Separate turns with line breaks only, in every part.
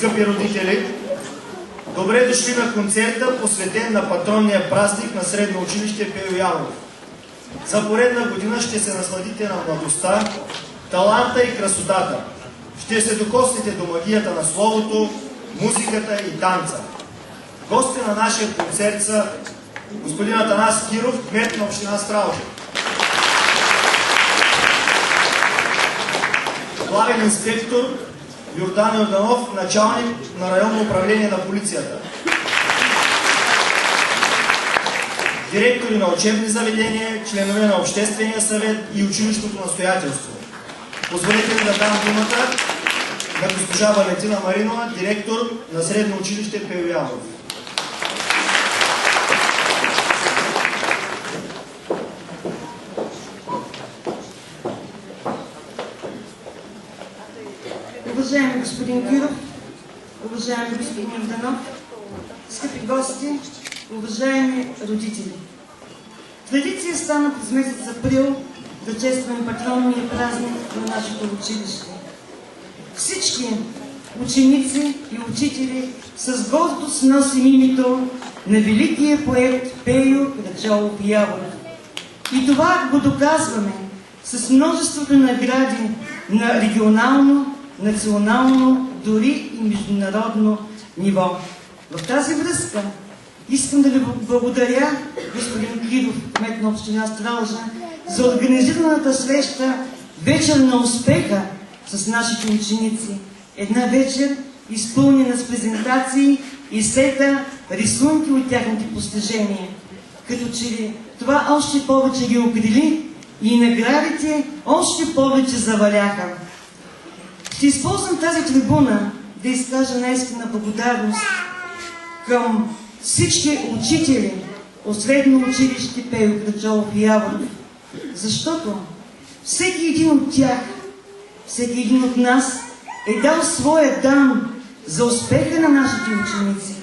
Скъпи родители, добре дошли на концерта, посветен на патронния празник на Средно училище Пейо Яворов. За поредна година ще се насладите на младостта, таланта и красотата. Ще се докоснете до магията на словото, музиката и танца. Гости на нашия концерт са господин Атанас Киров, кмет на община Стралджа, главен инспектор Йордан Йорданов, началник на районно управление на полицията, директори на учебни заведения, членове на Обществения съвет и училищното настоятелство. Позволете ми да дам думата на госпожа Валентина Маринова, директор на Средно училище Пейо Яворов.
Уважаеми господин Киров, уважаеми господин Йорданов, скъпи гости, уважаеми родители. Традиция стана през месец април да честваме патронния празник на нашето училище. Всички ученици и учители с гордост носим името на великия поет Пейо Краджолов Яворов. И това го доказваме с множеството награди на регионално, национално, дори и международно ниво. В тази връзка искам да ви благодаря, господин Киров, кмет на община Стралджа, за организираната среща Вечер на успеха с нашите ученици. Една вечер, изпълнена с презентации и сета рисунки от тяхните постижения. Като че това още повече ги определи и наградите още повече заваляха. Ще използвам тази трибуна да изкажа наискрена благодарност към всички учители от Средно училище Пейо Краджолов Яворов, защото всеки един от тях, всеки един от нас е дал своя дан за успеха на нашите ученици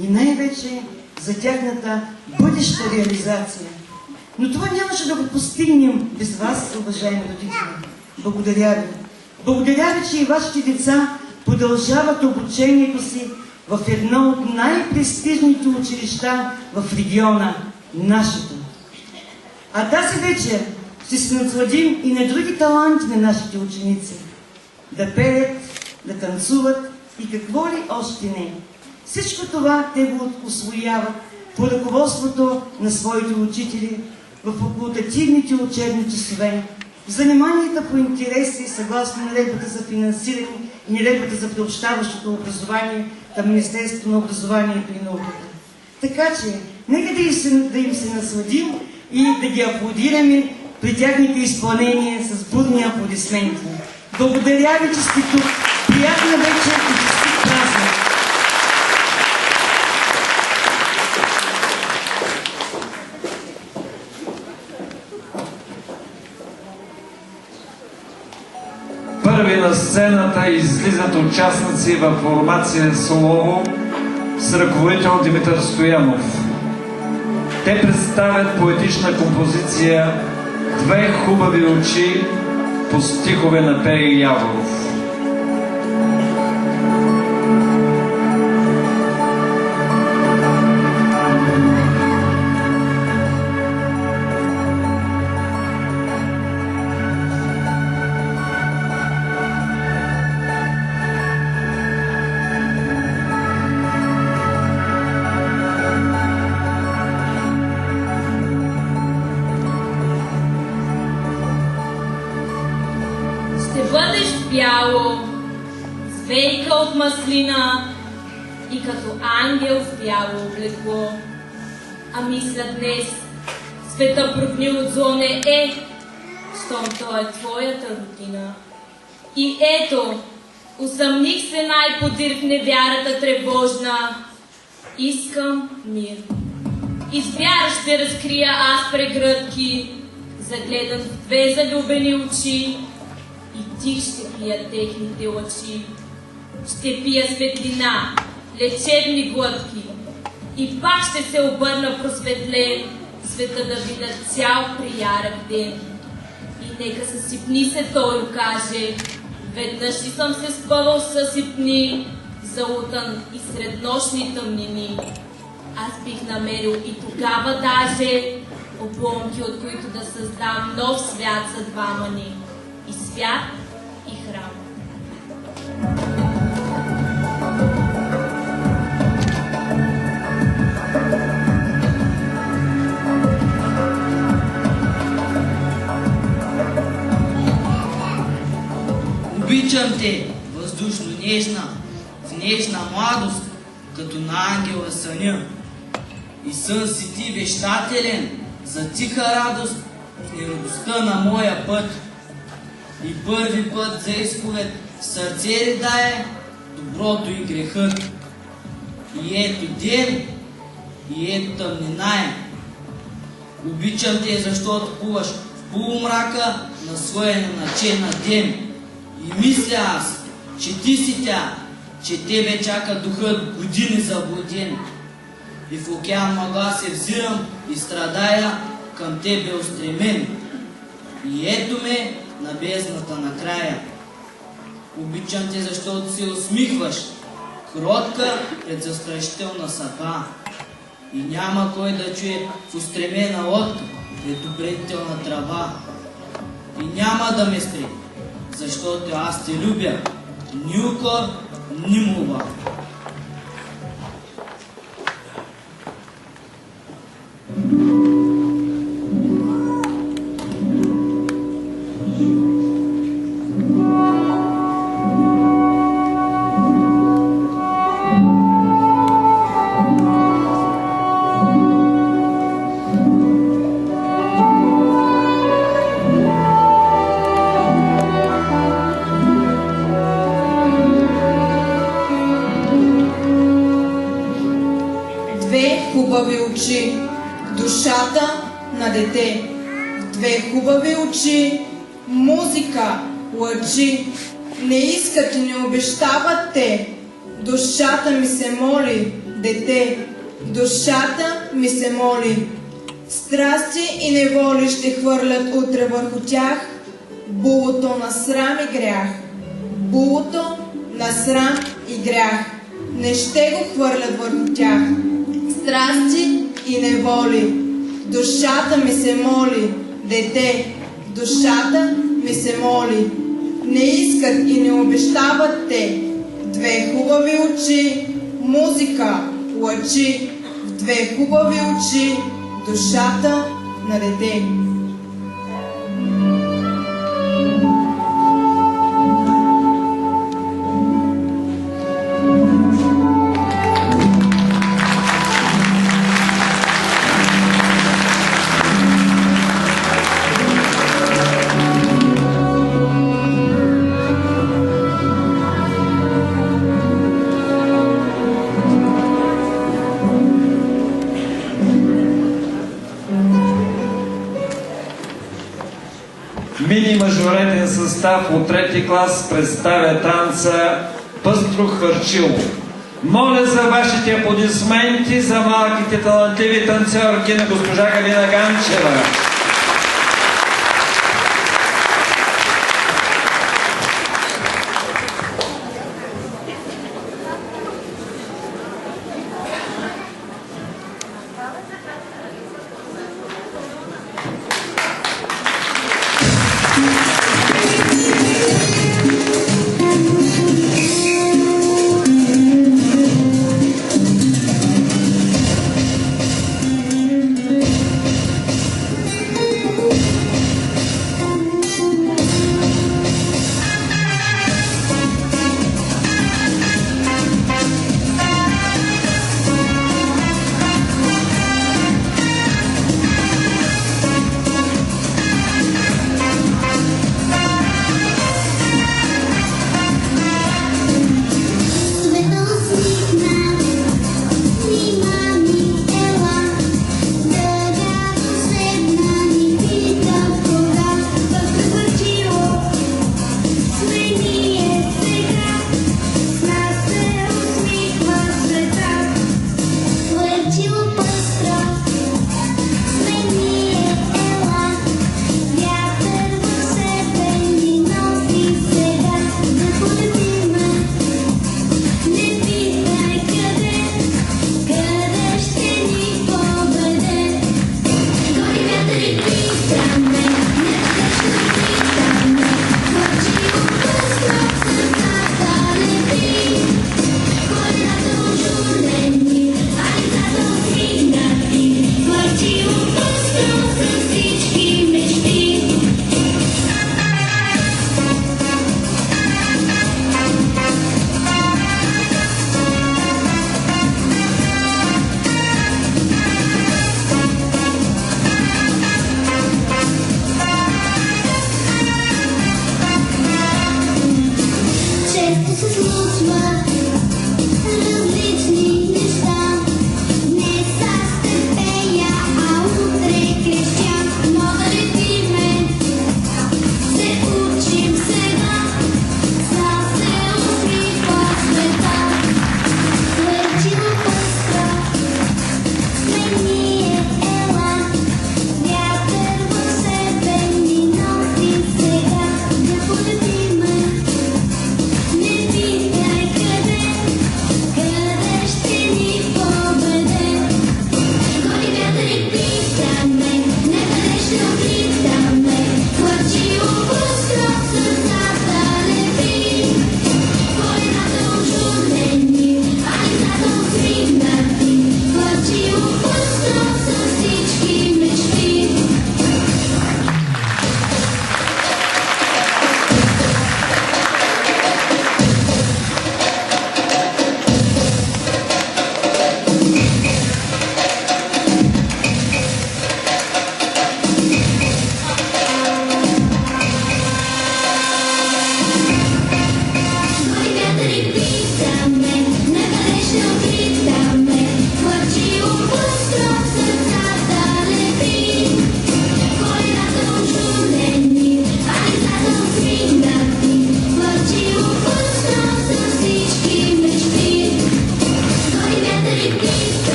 и най-вече за тяхната бъдеща реализация. Но това нямаше да го постигнем без вас, уважаеми родители. Благодаря ви. Благодаря ви, че и вашите деца продължават обучението си в едно от най-престижните училища в региона, нашето. А тази вечер ще се насладим и на други таланти на нашите ученици. Да пеят, да танцуват и какво ли още не. Всичко това те го усвояват по ръководството на своите учители в факултативните учебни часове, в заниманията по интереси съгласно наредбата за финансиране и наредбата за приобщаващото образование към Министерството на образованието и науката. Така че, нека да им се насладим и да ги аплодираме при тяхните изпълнения с бурни аплодисменти. Благодаря ви, че сте тук. Приятна вечер и честит празник!
Първи на сцената излизат участници във формация Слово с ръководител Димитър Стоянов. Те представят поетична композиция "Две хубави очи" по стихове на Пейо Яворов.
Бяло, с вейка от маслина и като ангел в бяло облекло. А мисля днес, света прогнил от зло не е, щом то е твоята родина. И ето, усъмних се най-подир в невярата тревожна. Искам мир. И с вяра ще разкрия аз прегръдки, загледан в две залюбени очи. И тих ще пия техните лъчи, ще пия светлина, лечебни глътки. И пак ще се обърна просветлен, света да видя цял приярък ден. И нека съсипни се той каже, веднъж и съм се спъвал съсипни, залутан и сред нощни тъмнини, аз бих намерил и тогава даже обломки, от които да създам нов свят за двама ни. И свят, и храм.
Обичам те, въздушно нежна, в нежна младост, като на ангела съня. И сън си ти вещателен, за тиха радост в нерадостта на моя път. И първи път за изповед в сърце ли дае доброто и грехът. И ето ден, и ето тъмнина е. Обичам те, защото плуваш в полумрака на своя неначена ден. И мисля аз, че ти си тя, че тебе чака духът години заблуден. И в океан мъгла се взирам и страдая, към тебе устремен. И ето ме на бездната накрая. Обичам те, защото се усмихваш, кротка пред застрашителна съдба. И няма кой да чуе в устремена лодка пред упредителна трава. И няма да ме спре, защото аз те любя, ни укор, ни молба.
Хубави очи, душата на дете. Две хубави очи, музика, лъчи. Не искат и не обещават те. Душата ми се моли, дете. Душата ми се моли. Страсти и неволи ще хвърлят утре върху тях булото на срам и грях. Булото на срам и грях. Не ще го хвърлят върху тях. Страсти и неволи. Душата ми се моли, дете. Душата ми се моли. Не искат и не обещават те. Две хубави очи, музика, лъчи. В две хубави очи, душата на дете.
Мини-мажоретен състав от трети клас представя танца Пъстро хвърчило. Моля за вашите аплодисменти за малките талантливи танцорки на госпожа Галина Ганчева.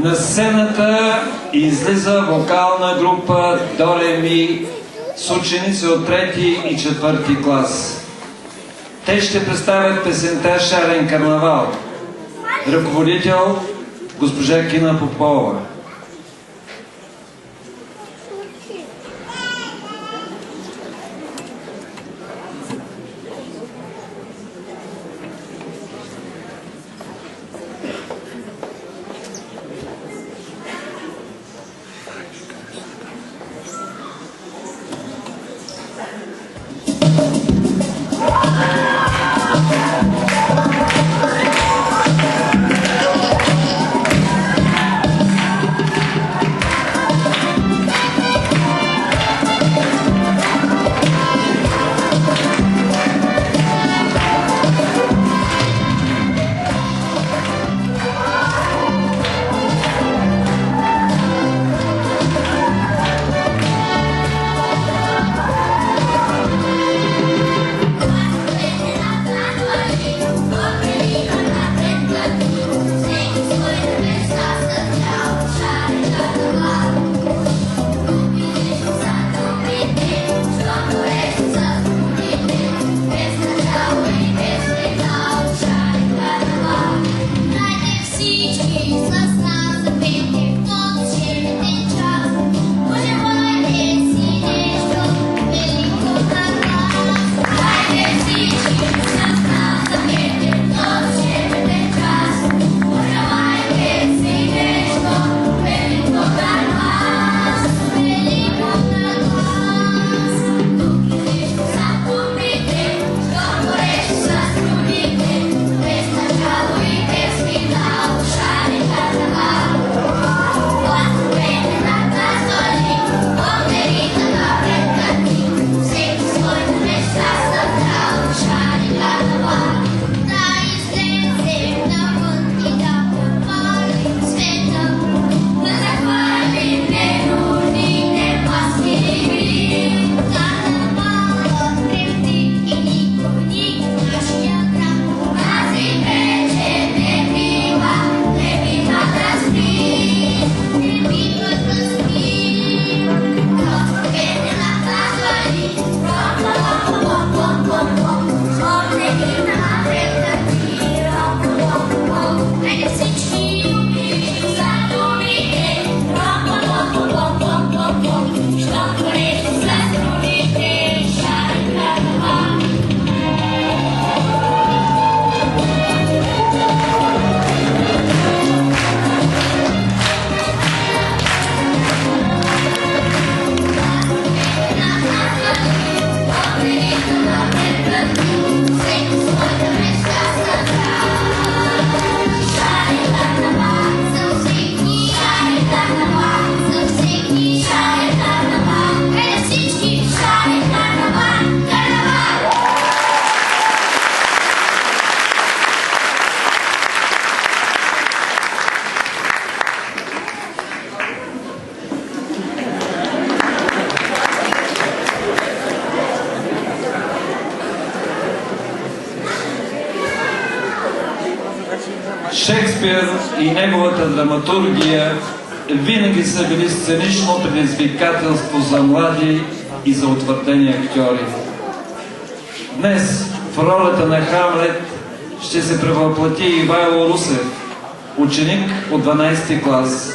На сцената излиза вокална група До Ре Ми с ученици от 3 и 4 клас. Те ще представят песента Шарен карнавал. Ръководител госпожа Кина Попова. Шекспир и неговата драматургия винаги са били сценично предизвикателство за млади и за утвърдени актьори. Днес в ролята на Хамлет ще се превъплати Ивайло Русев, ученик от 12 клас.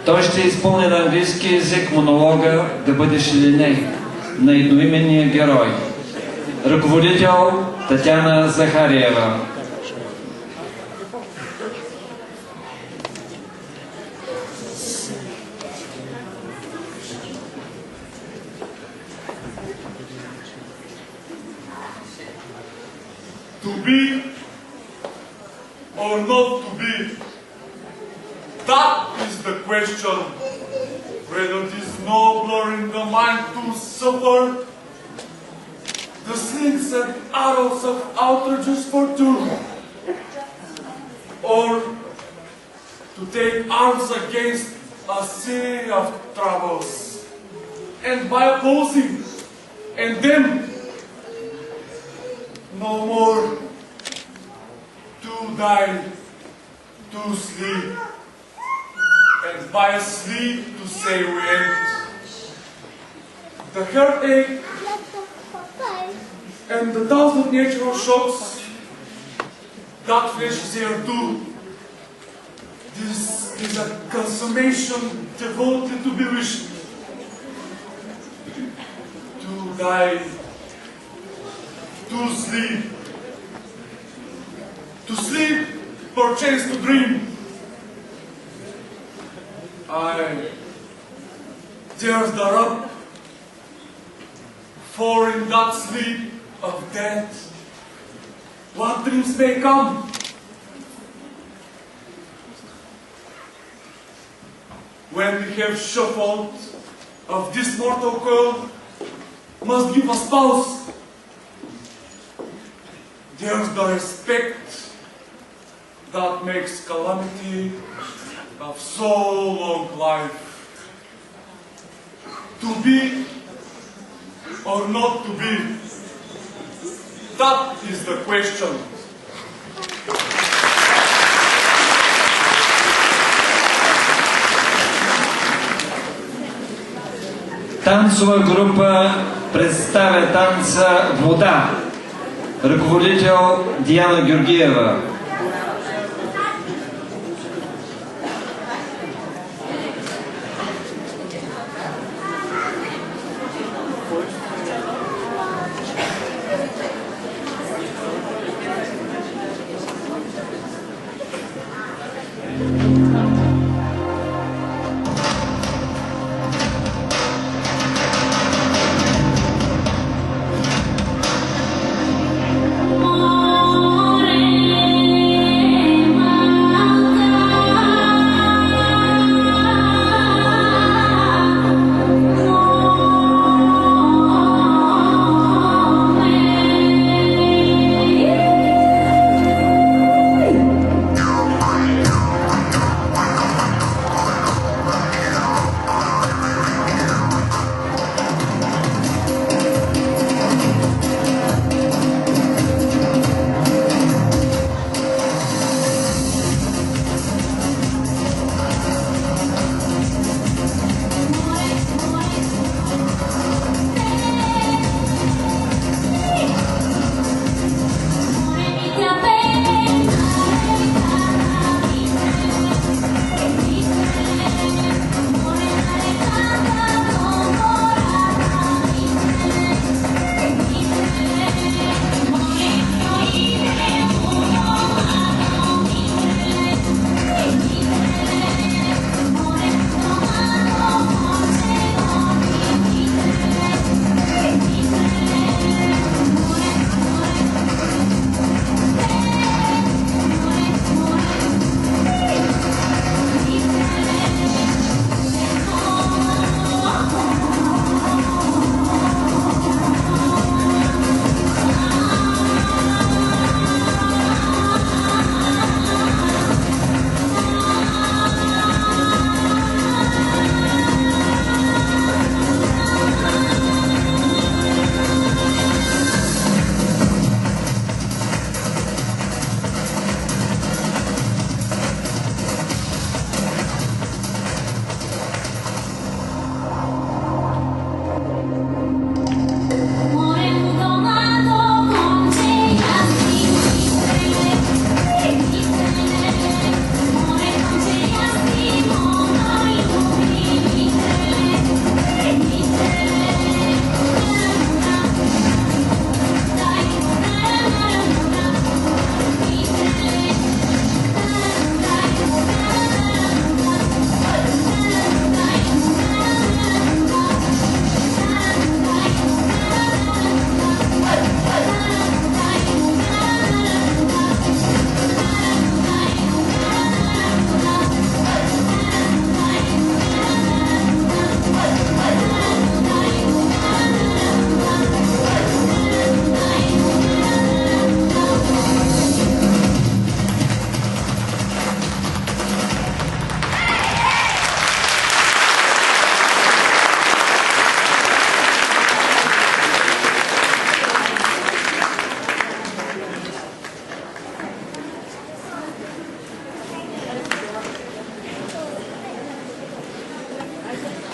Той ще изпълни на английски език монолога "Да бъдеш или не" на едноименния герой. Ръководител Татяна Захариева.
To be or not to be, that is the question. Whether it is nobler in the mind to suffer the slings and arrows of outrageous fortune, or to take arms against a sea of troubles, and by opposing and then no more to die, to sleep, and by a sleep to say we end. The heartache and the thousand natural shocks that flesh is here too. This is a consummation devoted to be wished. To die, to sleep, perchance to dream. There's the rub, for in that sleep of death, what dreams may come. When we have shuffled of this mortal coil, must give a spouse. There's the respect that makes calamity of so long life. To be or not to be, that is the question.
Танцова група представя танца "Вода". Ръководител Диана Георгиева.
Amore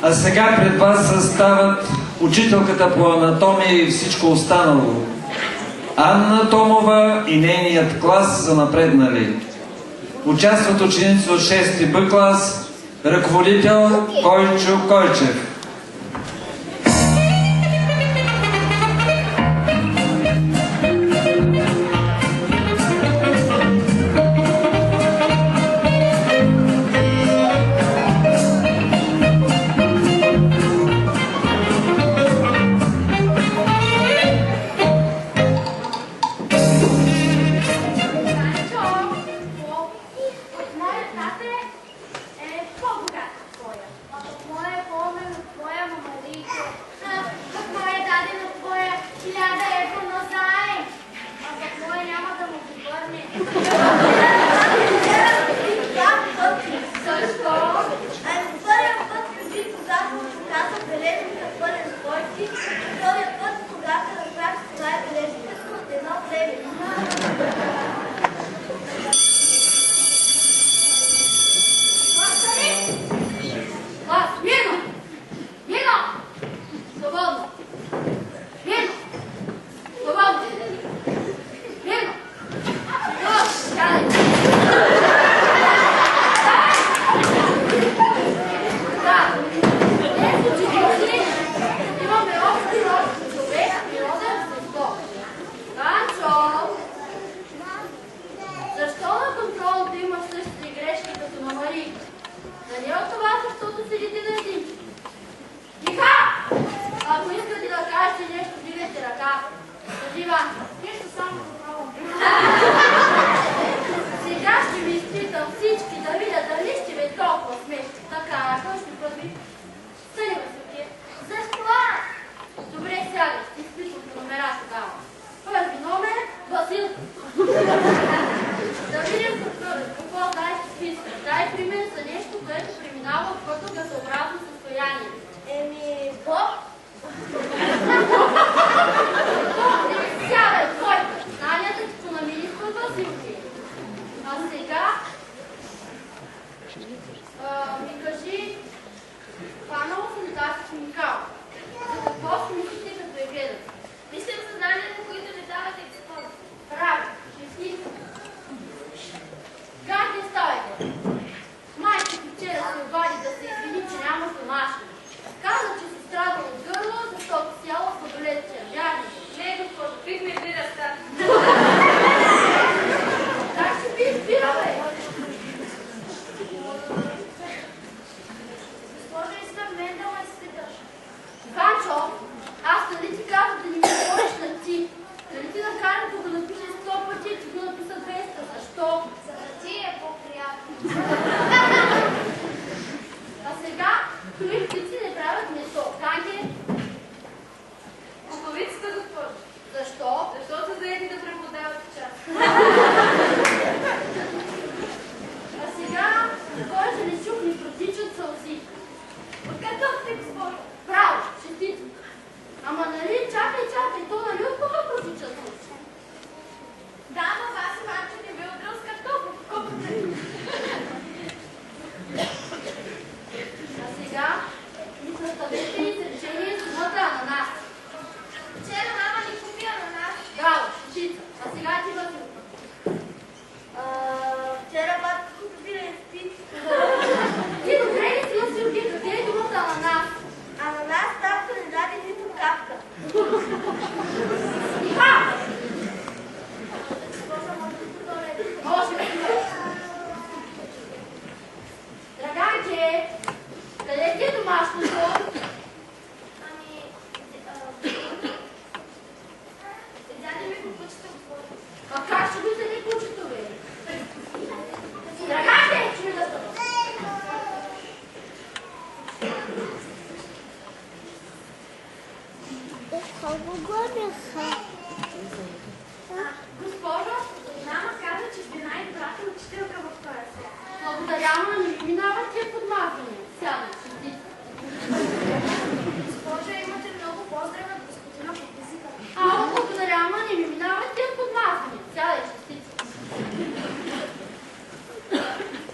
А сега пред вас застават учителката по анатомия и всичко останало. Анна Томова и нейният клас за напреднали. Участват ученици от 6 Б клас, ръководител Койчо Койчев.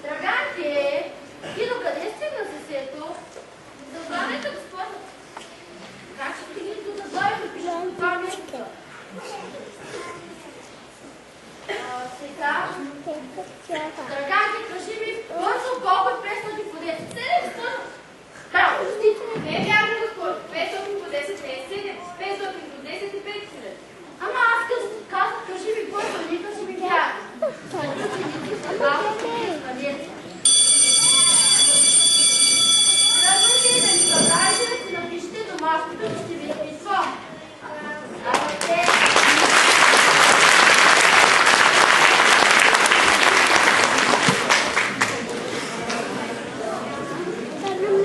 Драган, ти докъде стигна се сето? Добра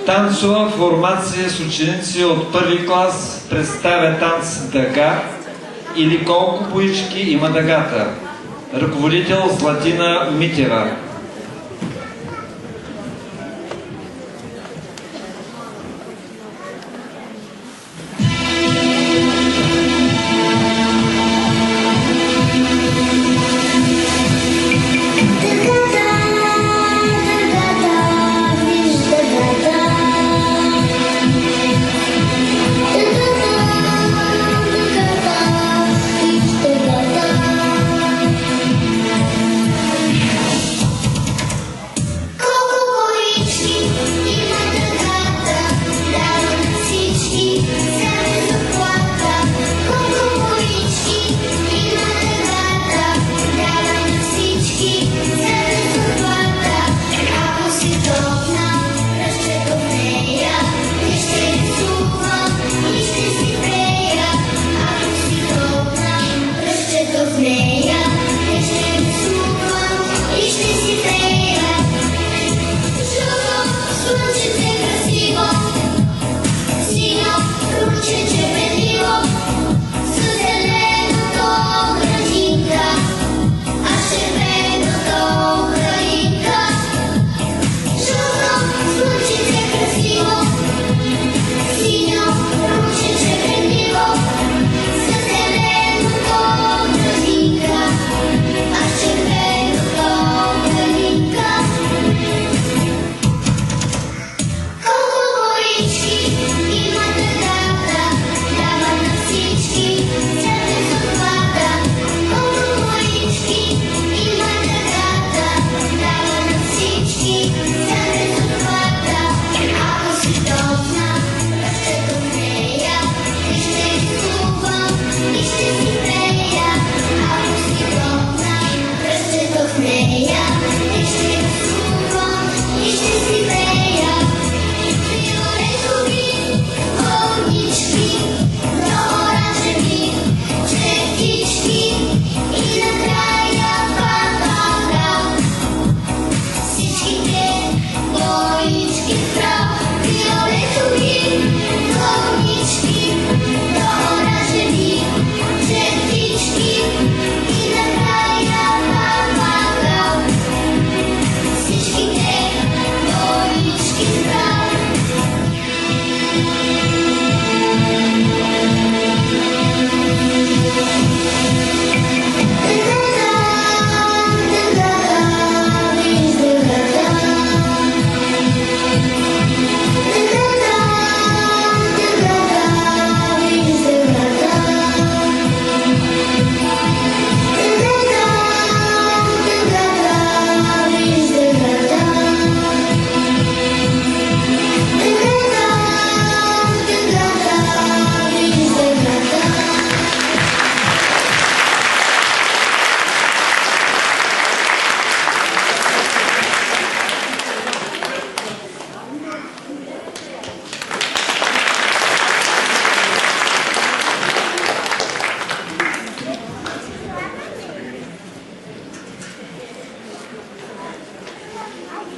Танцова формация с ученици от първи клас представя танц дъга или колко боички има дъгата. Ръководител Златина Митева.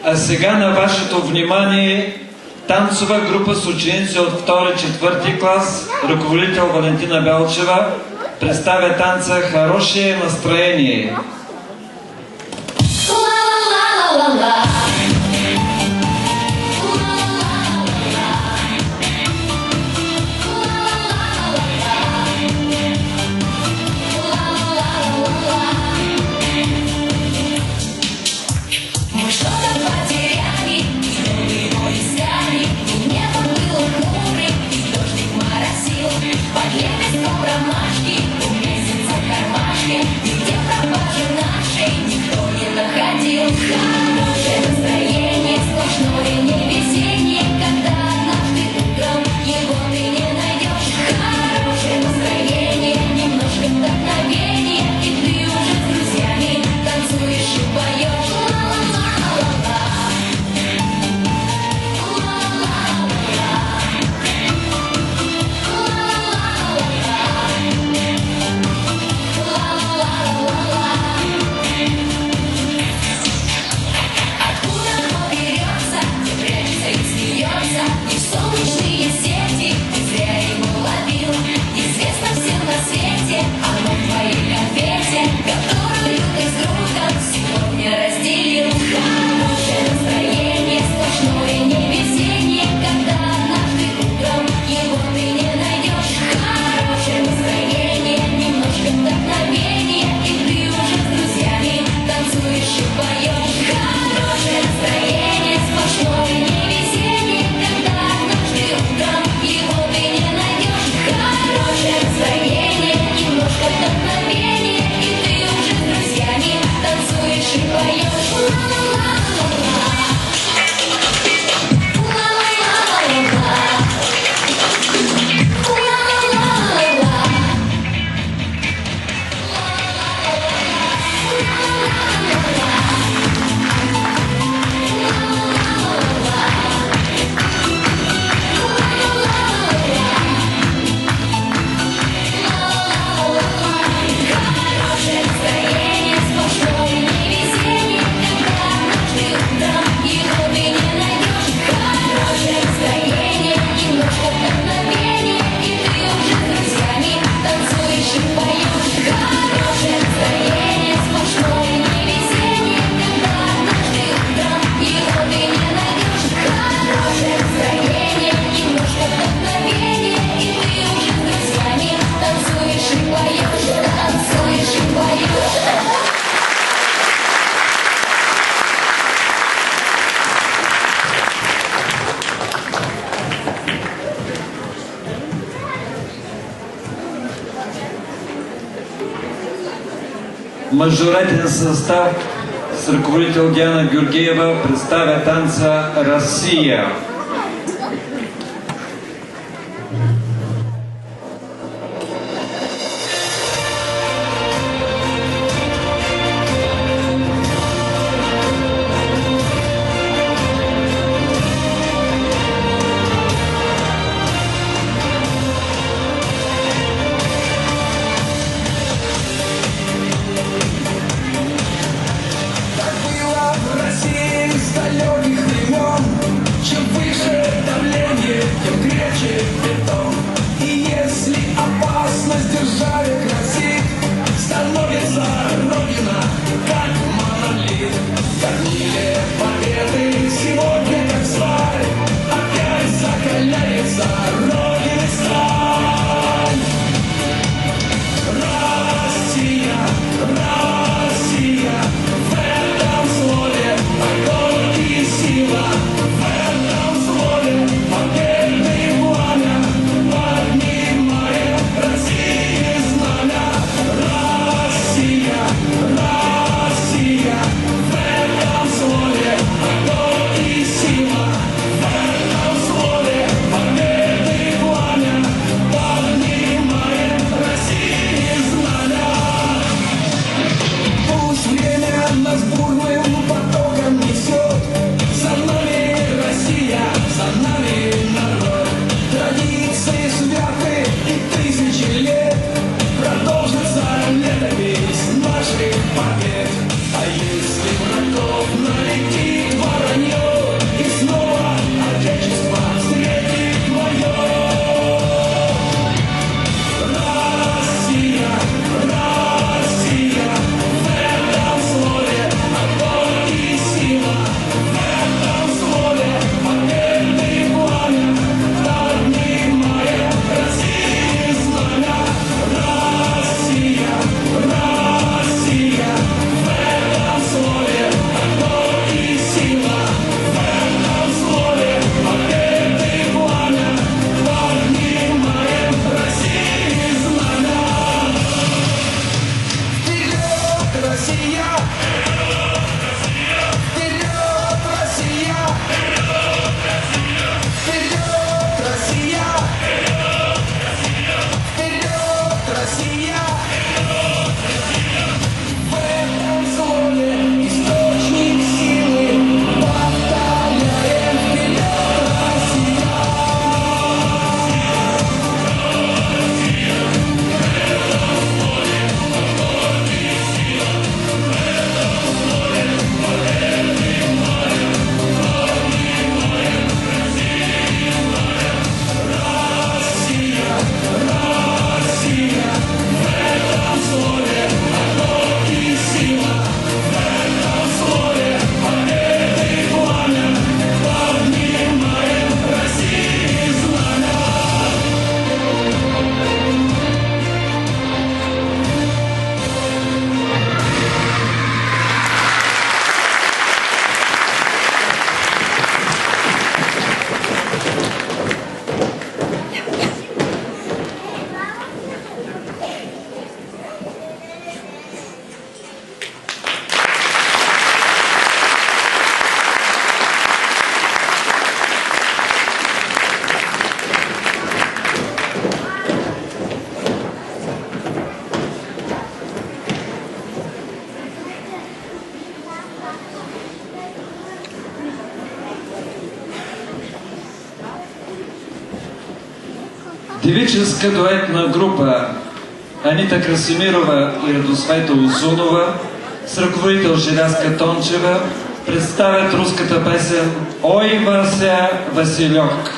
А сега на вашето внимание танцова група с ученици от 2-4 клас, ръководител Валентина Белчева, представя танца «Хорошее настроение».
Где пропажа нашей никто не находил. Хорошее
мажоретен състав с ръководител Диана Георгиева представя танца «Россия». Девическа дуетна група Анита Красимирова и Радосвета Озунова с ръководител Желязка Тончева представят руската песен «Ой, Вася, Василек».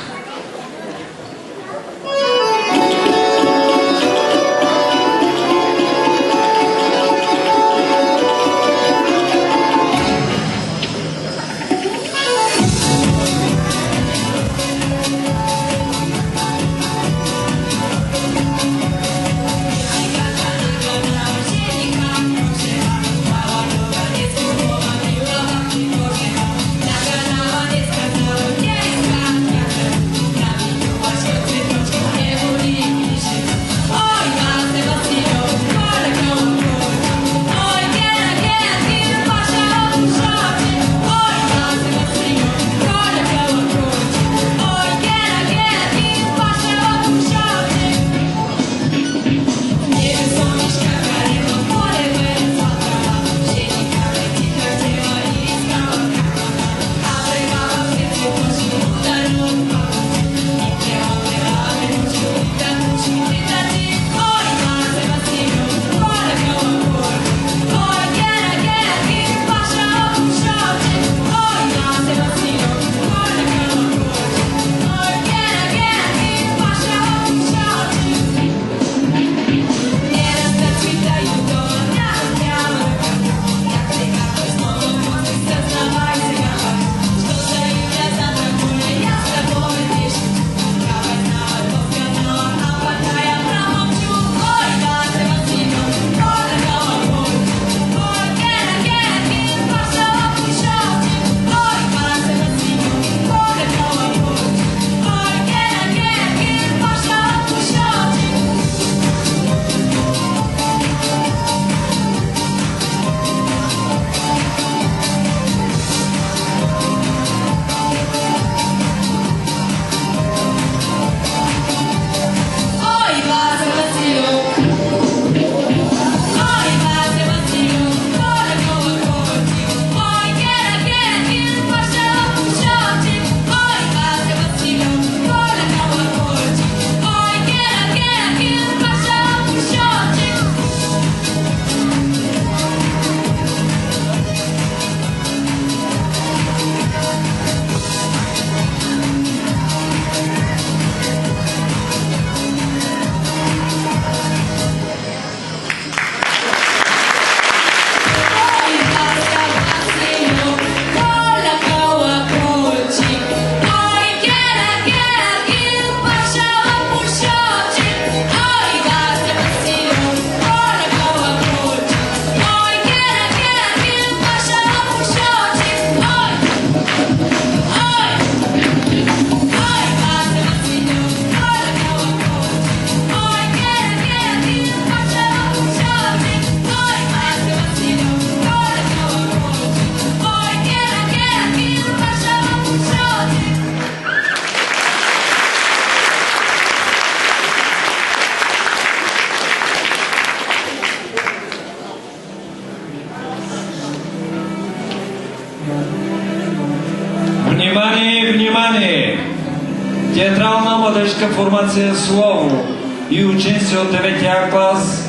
младежка формация Слово и ученици от 9 клас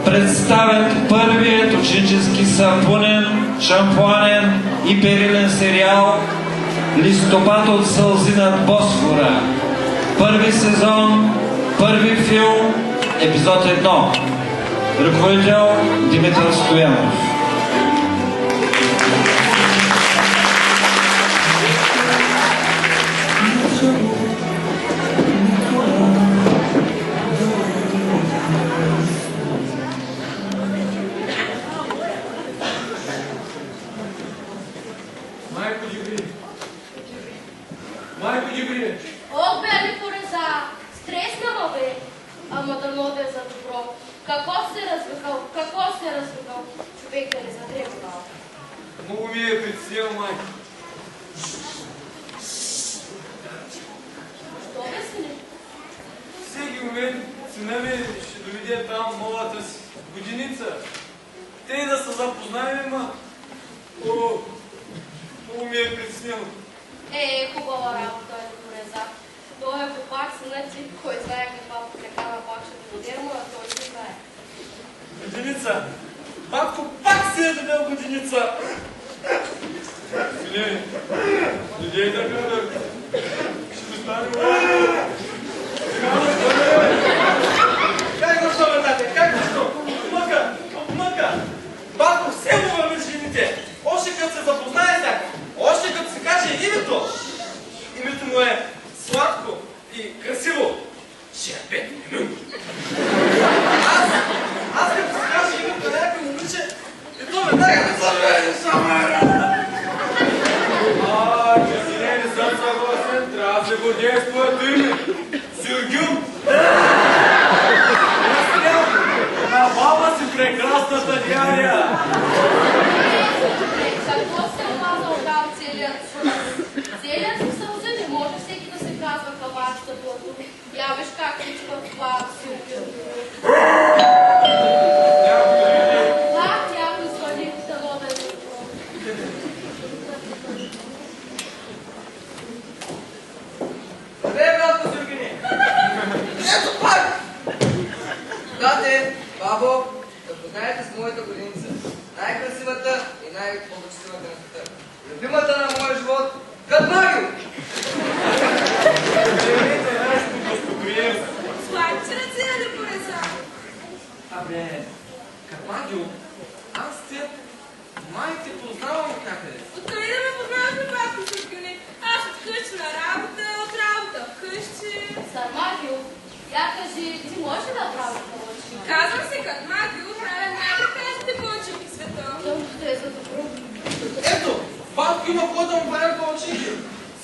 представят първият ученически сапунен, шампуанен и перилен сериал "Листопад от сълзи над Босфора". Първи сезон, първи филм, епизод 1. Ръководител Димитър Стоянов.
Майко Джибри!
О, бе, пореза! Стреснало бе! Ама да ноде за добро. Какво се развикал? Човек да не задрема.
Много ми е притеснил, майко.
Що бе, сине?
Всеки момент сина ми ще доведе там новата си годиница. Те и да се запознаем, ма... Много ми е притеснил.
Хубава работа е пореза. Той е попак синът ти, кой знае каква пак ще доведе, а той ще знае.
Годиница! Батко пак си е дадел годиница! Сине, дойдей да гледа. Ще ми стане лошо. Как защо, бе, тате? Как защо? Мъка! Батко все му върви с жените. Още като се запознае сяка. Още като се каже името. Името му е сладко и красиво. Шербет Мюн. Аз като се каже името на някакво момиче, и то веднага не забравя само че си не съм съгласен, трябва да се гордея с твоето име. Сюргюн! На баба си прекрасната дядя!
Какво се омазал там целият съюз? Целият си сълзи не може всеки да се казва кавачета плато. Я виж как всичко това силки. Някой свали да вода за добро.
Къде е братко Сюргини? Ето пак! Тате, бабо, да познаете с моята годиница. Най-красивата и най-обичителната на света. Любимата на моя живот, Катмагио!
Слайче ръце да пореза.
Абе, Катмагио, аз те май те познавам някъде.
Откъде да ме познаваш на бабко Сюргини? Аз от къщи на работа, от работа вкъщи.
Сармагио, я кажи, ти можеш ли да правиш повече?
Казвам се Катмагио, правя най-прекрасните плочинки в света.
Тъмто е за добро.
Ето, бабко има какво да му правим палачинки.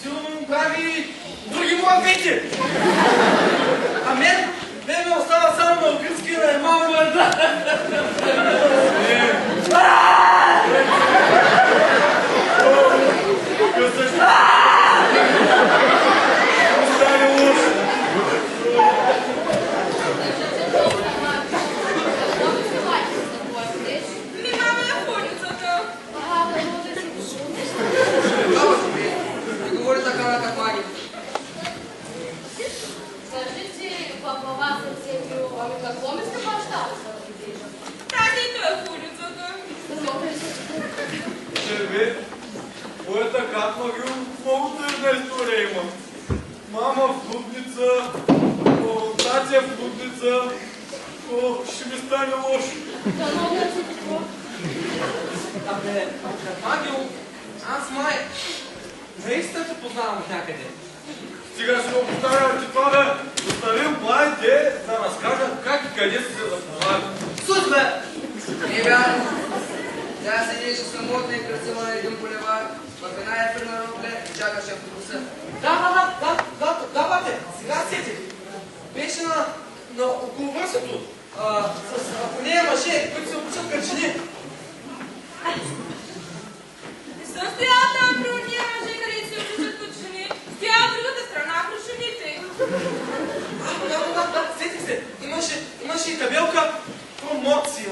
Силно му прави други муапети. А мен ме остава само на украински и на емал мърда.
Ми мама на фуницата.
Не говори така на Катмагио.
Кажи ти, папава съм се бил, ами какво ми се баща да се родиш?
Татито е фуницата.
Черве, моята Катмагио много тъжна история има. Мама в блудница, татя в блудница. Ще ми стане лошо.
Абе, Катмагио, аз май наистина те познавам от някъде.
Сега ще го поставя, че това да оставим планите да разкажат как и къде са се запознали.
Сус, бе! Не вярно. Тя седеше самотна и красива на един булевар, в една ефирна рокля и чакаше автобуса. Да, бате, сега сетих. Беше на околовърстието, ако не е мъже, които се обучат кърчини.
Не съм стояла там при уния мъже, където се обичат от жени. Стояла от другата страна при жените.
Да, сетих се. Имаше и табелка промоция.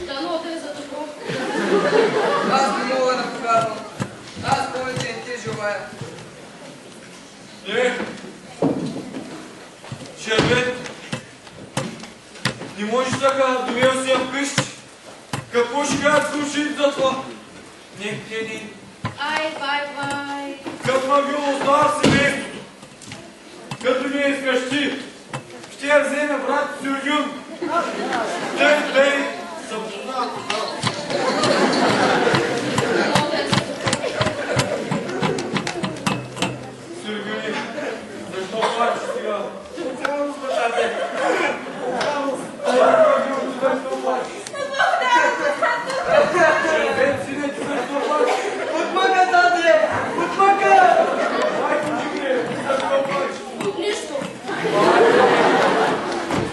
Дано да е за добро.
Аз не мога да повярвам. Аз повече
Шербет, не можеш така, довел си вкъщи. Какво ще кажат слушай за това? Не, не.
Ай, бай.
Като ме било оставя семейството. Като не искаш ти, ще я вземе брат Сюргюн. Дей, съпознат. Сюргюни, защо плачеш сега? Само с бащата. Защо плачеш? Шербет, синече, защо плачеш?
Отмъка, тате! Отмъка!
Майко, жигре, защо плачеш?
Нищо.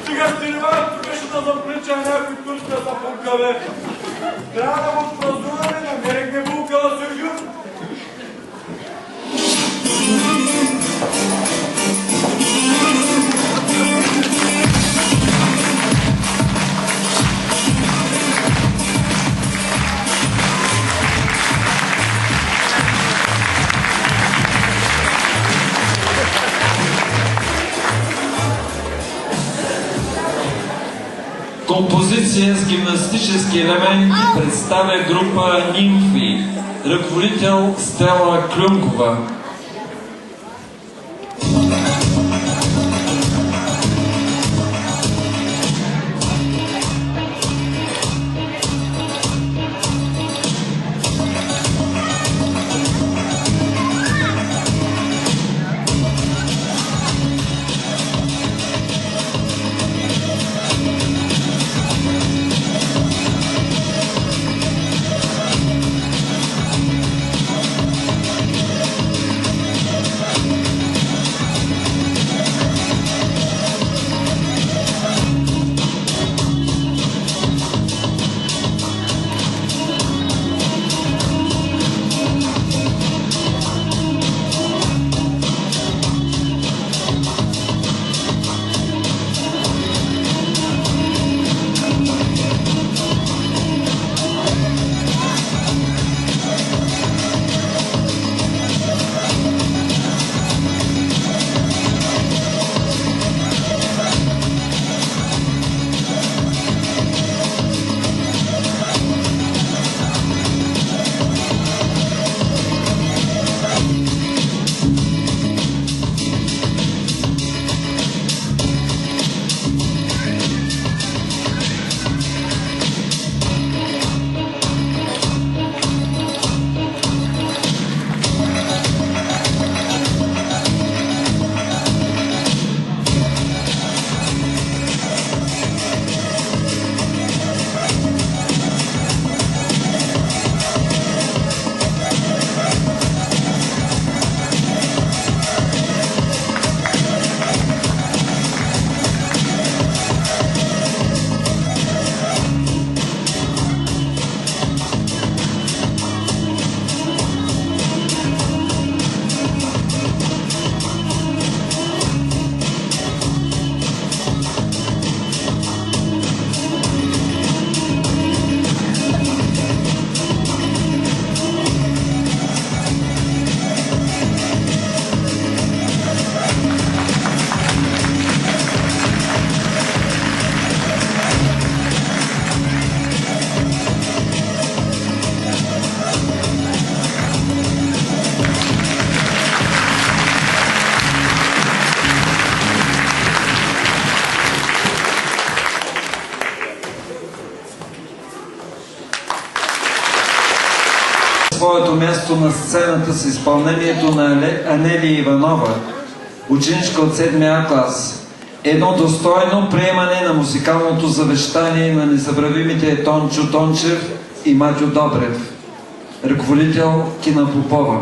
Сега стирвам, тук ще да заплеча някой турска сапунка, бе. Трябва да го празнуваме, намерихме булка на Сюргюн.
Композиция с гимнастически елементи представя група Нимфи. Ръководител Стела Клюнкова. Своето място на сцената с изпълнението на Анелия Иванова, ученичка от 7 клас. Едно достойно приемане на музикалното завещание на незабравимите Тончо Тончев и Матю Добрев. Ръководител Кина Попова.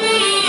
Be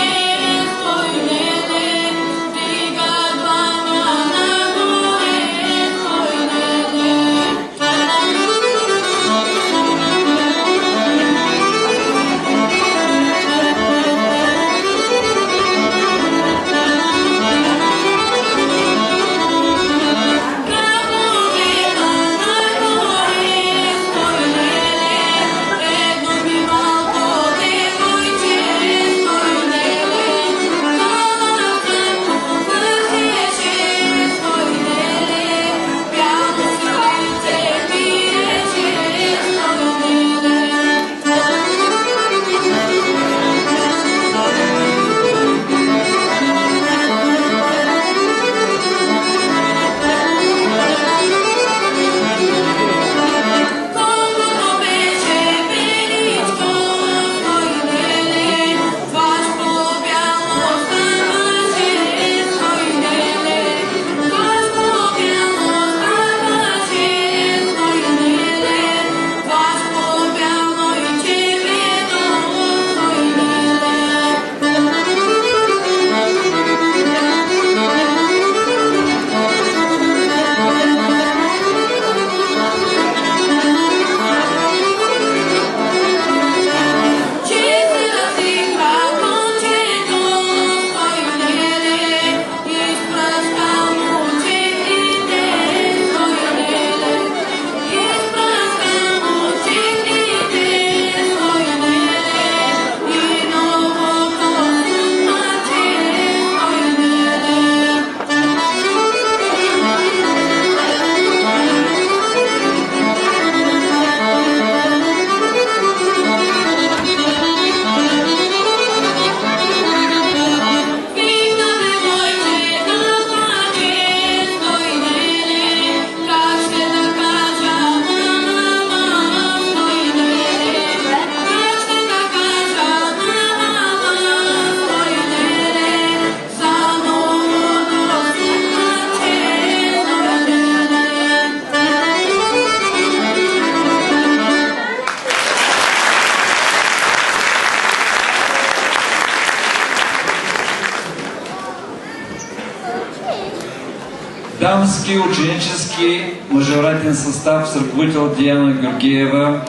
дамски ученически мажоретен състав с ръководител Диана Георгиева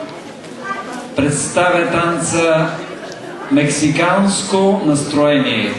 представя танца Мексиканско настроение.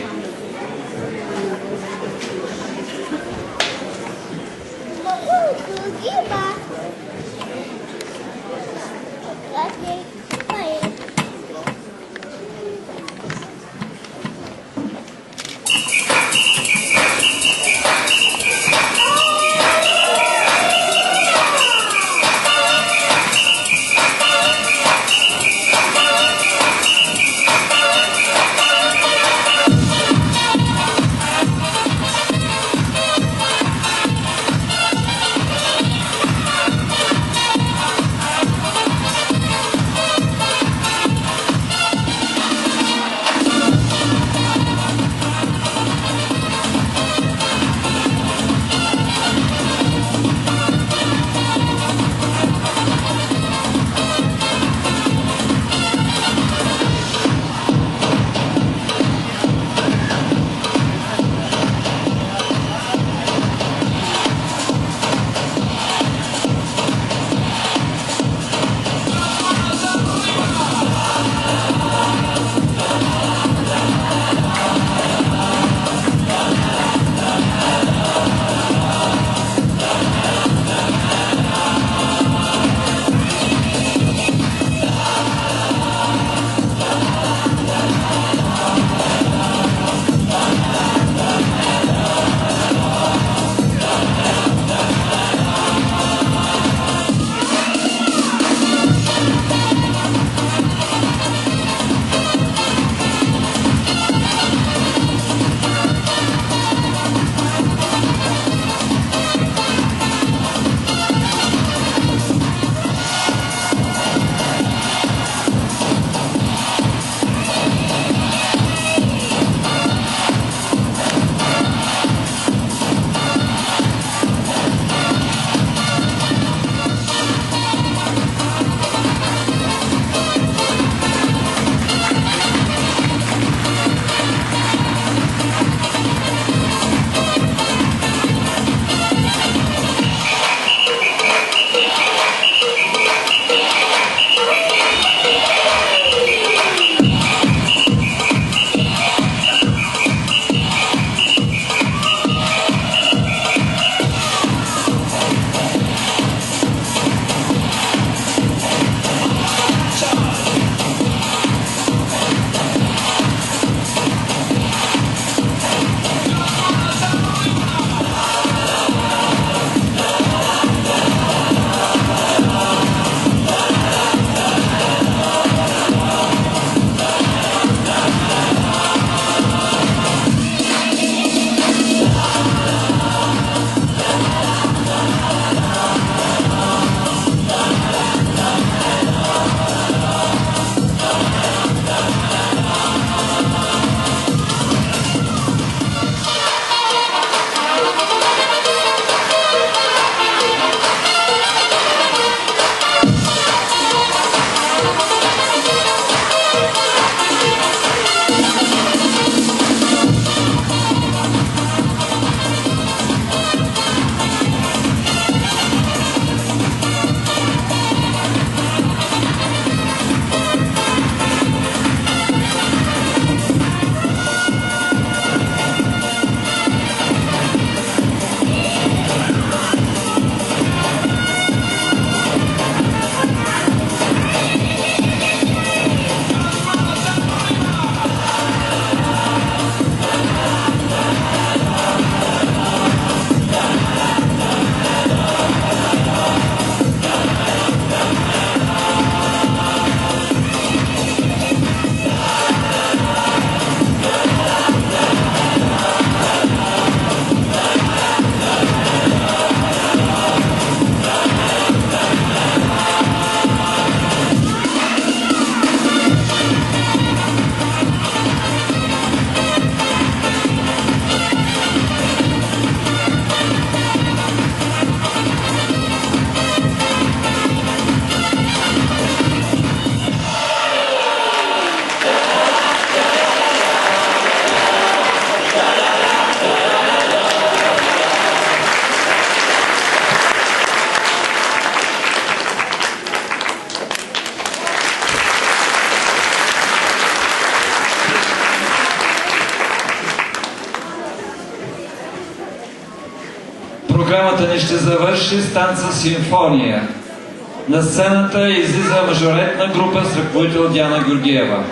програмата ни ще завърши с танца симфония. На сцената излиза мажоретна група с ръководител Диана Георгиева.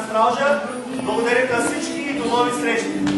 стража. Благодаря на всички и до нови срещи!